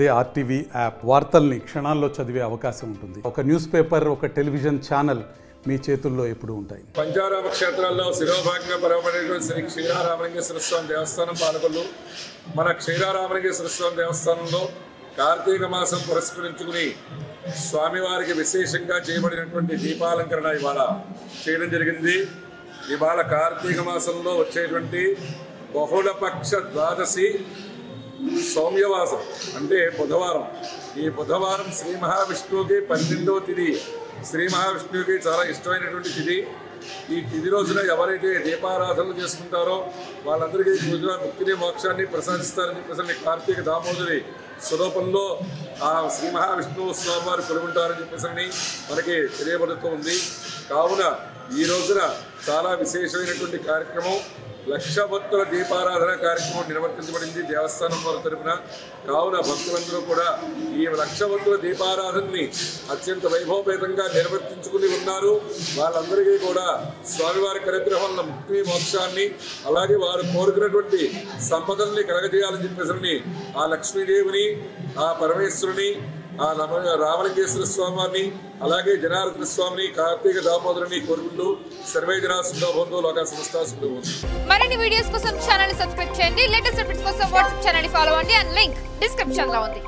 అదే RTV app వార్తల్ని క్షణాల్లో చదివే అవకాశం ఉంటుంది. ఒక న్యూస్ పేపర్, ఒక టెలివిజన్ ఛానల్ మీ చేతుల్లో ఎప్పుడూ ఉంటాయి. పంచారామ క్షేత్రాల్లో శిరోభాగంగా పరమపడేటువంటి శ్రీ క్షీరారామలింగేశ్వర స్వామి దేవస్థానం పాలకులు మన క్షీరారామలింగేశ్వర స్వామి దేవస్థానంలో కార్తీక మాసం పురస్కరించుకుని స్వామివారికి విశేషంగా చేయబడినటువంటి దీపాలంకరణ ఇవాళ చేయడం జరిగింది. ఇవాళ కార్తీక మాసంలో వచ్చేటువంటి బహుళపక్ష ద్వాదశి సౌమ్యవాసం అంటే బుధవారం. ఈ బుధవారం శ్రీ మహావిష్ణువుకి 12వ తిథి. శ్రీ మహావిష్ణువుకి చాలా ఇష్టమైనటువంటి తిథి. ఈ తిథి రోజున ఎవరైతే దీపారాధనలు చేసుకుంటారో వాళ్ళందరికీ ముక్తిని మోక్షాన్ని ప్రసాదిస్తారని చెప్పేసి కార్తీక దామోదరి స్వరూపంలో ఆ శ్రీ మహావిష్ణువు స్వామి వారు కొలుగుంటారని చెప్పేసి మనకి తెలియబడుతూ ఉంది. కావున ఈ రోజున చాలా విశేషమైనటువంటి కార్యక్రమం, లక్ష భక్తుల దీపారాధన కార్యక్రమం నిర్వర్తించబడింది దేవస్థానం వారి తరఫున. కావున భక్తులందరూ కూడా ఈ లక్ష భక్తుల దీపారాధనని అత్యంత వైభవపేతంగా నిర్వర్తించుకుని ఉన్నారు. వాళ్ళందరికీ కూడా స్వామివారి అనుగ్రహంలో ముక్తి మోక్షాన్ని, అలాగే వారు కోరుకున్నటువంటి సంపదల్ని కలగజేయాలని చెప్పేసి ఆ లక్ష్మీదేవిని, ఆ పరమేశ్వరుని, ఆ రామలింగేశ్వర స్వామిని, అలాగే జనార్దన స్వామిని, కార్తీక దామోదరుని కోరుకుంటూ సర్వే జనా సుఖభవంతు, లోకా సమస్తా సుఖభవంతు. మరిన్ని వీడియోస్ కోసం ఛానల్ ని సబ్స్క్రైబ్ చేయండి. లేటెస్ట్ అప్డేట్స్ కోసం వాట్సాప్ ఛానల్ ని ఫాలో అవ్వండి. అండ్ లింక్ డిస్క్రిప్షన్ లో ఉంది.